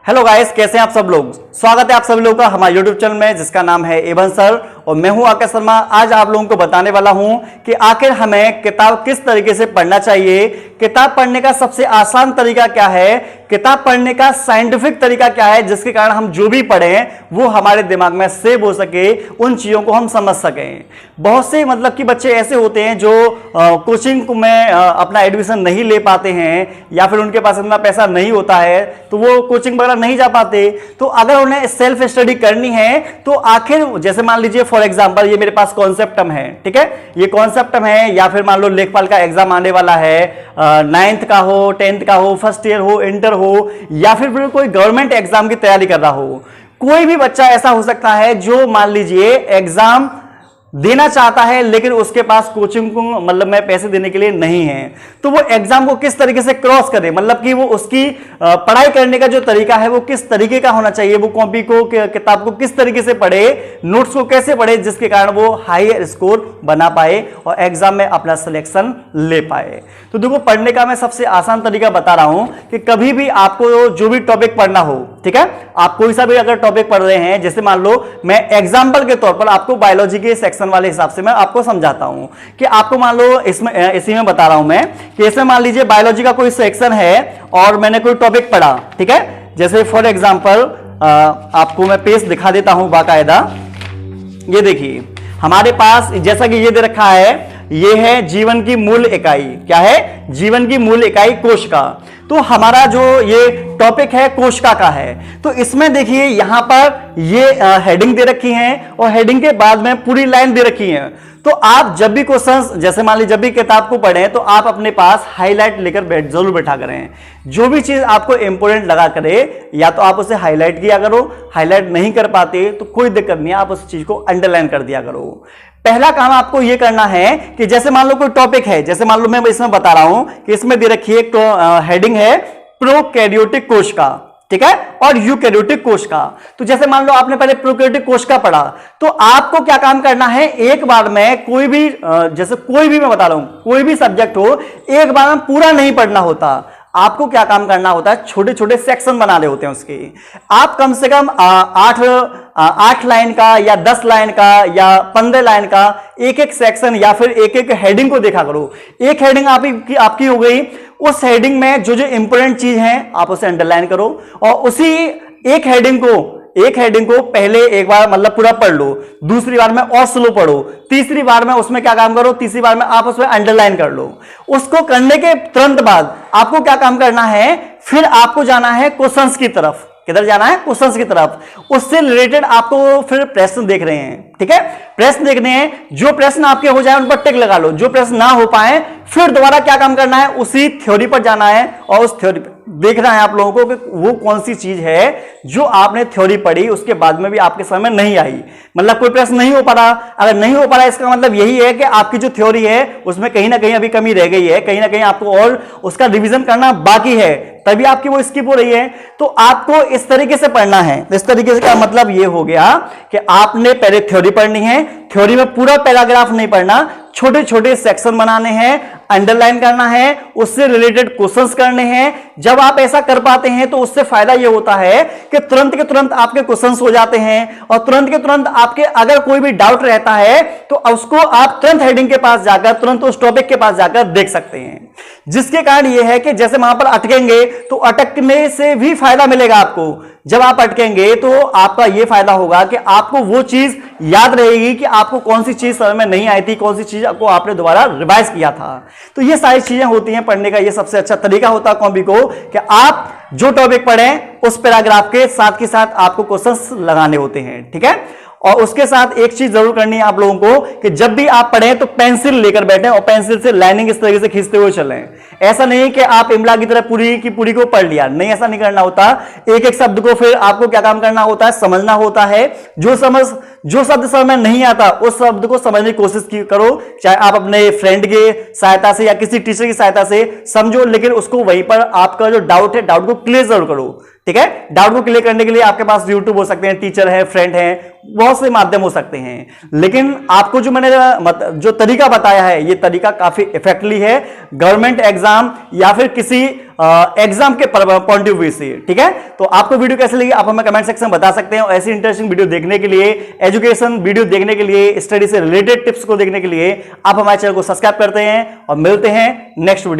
Hello guys, कैसे हैं आप सब लोग। स्वागत है आप सभी लोगों का हमारे यूट्यूब चैनल में जिसका नाम है एवन सर और मैं हूं आकाश शर्मा। आज आप लोगों को बताने वाला हूं कि आखिर हमें किताब किस तरीके से पढ़ना चाहिए, किताब पढ़ने का सबसे आसान तरीका क्या है, किताब पढ़ने का साइंटिफिक तरीका क्या है जिसके कारण हम जो भी पढ़ें वो हमारे दिमाग में सेव हो सके, उन चीजों को हम समझ सकें। बहुत से मतलब कि बच्चे ऐसे होते हैं जो कोचिंग में अपना एडमिशन नहीं ले पाते हैं या फिर उनके पास इतना पैसा नहीं होता है तो वो कोचिंग वगैरह नहीं जा पाते। तो अगर उन्हें सेल्फ स्टडी करनी है तो आखिर जैसे मान लीजिए फॉर एग्जांपल ये मेरे पास कॉन्सेप्टम है, ठीक है, ये कॉन्सेप्टम है या फिर मान लो लेखपाल का एग्जाम आने वाला है, 9th का हो, 10th का हो, फर्स्ट ईयर हो, इंटर हो या फिर कोई गवर्नमेंट एग्जाम की तैयारी कर रहा हो। कोई भी बच्चा ऐसा हो सकता है जो मान लीजिए एग्जाम देना चाहता है लेकिन उसके पास कोचिंग को मतलब में पैसे देने के लिए नहीं है। तो वो एग्जाम को किस तरीके से क्रॉस करे, मतलब कि वो उसकी पढ़ाई करने का जो तरीका है वो किस तरीके का होना चाहिए, वो कॉपी को किताब को किस तरीके से पढ़े, नोट्स को कैसे पढ़े जिसके कारण वो हाई स्कोर बना पाए और एग्जाम में अपना सिलेक्शन ले पाए। तो देखो, पढ़ने का मैं सबसे आसान तरीका बता रहा हूं कि कभी भी आपको जो भी टॉपिक पढ़ना हो, ठीक है, आप कोई सा भी अगर टॉपिक पढ़ रहे हैं, जैसे मान लो मैं एग्जाम्पल के तौर पर आपको बायोलॉजी के सेक्शन वाले हिसाब से मैं आपको समझाता हूं कि आपको मान लो इसमें इसी में बता रहा हूं मैं कि इसमें मान लीजिए बायोलॉजी का कोई सेक्शन है और मैंने कोई टॉपिक पढ़ा, ठीक है, जैसे फॉर एग्जांपल आपको मैं पेज दिखा देता हूं बाकायदा। ये देखिए हमारे पास जैसा कि ये दे रखा है, ये है जीवन की मूल इकाई। क्या है? जीवन की मूल इकाई कोशिका। तो हमारा जो ये टॉपिक है कोशिका का है। तो इसमें देखिए यहां पर ये हेडिंग दे रखी है और हेडिंग के बाद में पूरी लाइन दे रखी है। तो आप जब भी क्वेश्चंस जैसे मान लीजिए जब भी किताब को पढ़ें तो आप अपने पास हाईलाइट लेकर जरूर बैठा करें। जो भी चीज आपको इंपोर्टेंट लगा करे या तो आप उसे हाईलाइट किया करो, हाईलाइट नहीं कर पाते तो कोई दिक्कत नहीं, आप उस चीज को अंडरलाइन कर दिया करो। पहला काम आपको यह करना है कि जैसे मान लो कोई टॉपिक है, जैसे मान लो मैं इसमें बता रहा हूं कि इसमें दे रखी एक हेडिंग है प्रोकैरियोटिक कोशिका, ठीक है, और यूकैरियोटिक कोशिका। तो जैसे मान लो आपने पहले प्रोकैरियोटिक कोशिका पढ़ा तो आपको क्या काम करना है, एक बार में कोई भी जैसे कोई भी मैं बता रहा हूं कोई भी सब्जेक्ट हो एक बार में पूरा नहीं पढ़ना होता। आपको क्या काम करना होता है, छोटे छोटे सेक्शन बनाने होते हैं उसके। आप कम से कम 8 लाइन का या 10 लाइन का या 15 लाइन का एक एक सेक्शन या फिर एक एक हेडिंग को देखा करो। एक हेडिंग आपकी हो गई, उस हेडिंग में जो जो इंपोर्टेंट चीज है आप उसे अंडरलाइन करो और उसी एक हेडिंग को पहले एक बार मतलब पूरा पढ़ लो, दूसरी बार में और स्लो पढ़ो, तीसरी बार में उसमें क्या काम करो, तीसरी बार में आप उसमें अंडरलाइन कर लो। उसको करने के तुरंत बाद आपको क्या काम करना है, फिर आपको जाना है क्वेश्चंस की तरफ। किधर जाना है? क्वेश्चंस की तरफ। उससे रिलेटेड आपको फिर प्रश्न देख रहे हैं, ठीक है, प्रश्न देखने हैं। जो प्रश्न आपके हो जाए उन पर टिक लगा लो, जो प्रश्न ना हो पाए फिर दोबारा क्या काम करना है, उसी थ्योरी पर जाना है और उस थ्योरी पर देखना है आप लोगों को कि वो कौन सी चीज है जो आपने थ्योरी पढ़ी उसके बाद में भी आपके समझ में नहीं आई। मतलब कोई प्रश्न नहीं हो पा रहा, अगर नहीं हो पा रहा इसका मतलब यही है कि आपकी जो थ्योरी है उसमें कहीं ना कहीं अभी कमी रह गई है, कहीं ना कहीं आपको और उसका रिवीजन करना बाकी है, तभी आपकी वो स्किप हो रही है। तो आपको इस तरीके से पढ़ना है। इस तरीके से का मतलब ये हो गया कि आपने पहले थ्योरी पढ़नी है, थ्योरी में पूरा पैराग्राफ नहीं पढ़ना, छोटे छोटे सेक्शन बनाने हैं, अंडरलाइन करना है, उससे रिलेटेड क्वेश्चंस करने हैं। जब आप ऐसा कर पाते हैं तो उससे फायदा यह होता है कि तुरंत के तुरंत आपके क्वेश्चंस हो जाते हैं और तुरंत के तुरंत आपके अगर कोई भी डाउट रहता है तो उसको आप तुरंत हेडिंग के पास जाकर तुरंत उस टॉपिक के पास जाकर देख सकते हैं। जिसके कारण यह है कि जैसे वहां पर अटकेंगे तो अटकने से भी फायदा मिलेगा आपको। जब आप अटकेंगे तो आपका यह फायदा होगा कि आपको वो चीज याद रहेगी कि आपको कौन सी चीज समझ में नहीं आई थी, कौन सी चीज को आपने दोबारा रिवाइज किया था। तो ये सारी चीजें होती हैं पढ़ने का, ये सबसे अच्छा तरीका होता है कॉपी को कि आप जो टॉपिक पढ़ें उस पैराग्राफ के साथ आपको क्वेश्चंस लगाने होते हैं, ठीक है। और उसके साथ एक चीज जरूर करनी है आप लोगों को कि जब भी आप पढ़ें तो पेंसिल लेकर बैठें और पेंसिल से लाइनिंग इस तरीके से खींचते हुए चलें। ऐसा नहीं कि आप इमला की तरह पूरी की पूरी को पढ़ लिया, नहीं, ऐसा नहीं करना होता। एक एक शब्द को फिर आपको क्या काम करना होता है, समझना होता है। जो शब्द समझ में नहीं आता उस शब्द को समझने की कोशिश करो, चाहे आप अपने फ्रेंड की सहायता से या किसी टीचर की सहायता से समझो, लेकिन उसको वहीं पर आपका जो डाउट है डाउट को क्लियर जरूर करो, ठीक है। डाउट को क्लियर करने के लिए आपके पास यूट्यूब हो सकते हैं, टीचर है, फ्रेंड है, बहुत से माध्यम हो सकते हैं। लेकिन आपको जो मैंने जो तरीका बताया है ये तरीका काफी इफेक्टिव है। गवर्नमेंट एग्जाम या फिर किसी एग्जाम के पॉइंट ऑफ व्यू से। ठीक है, तो आपको वीडियो कैसे लगी आप हमें कमेंट सेक्शन में बता सकते हैं। और ऐसी इंटरेस्टिंग वीडियो देखने के लिए, एजुकेशन वीडियो देखने के लिए, स्टडी से रिलेटेड टिप्स को देखने के लिए आप हमारे चैनल को सब्सक्राइब करते हैं और मिलते हैं नेक्स्ट वीडियो।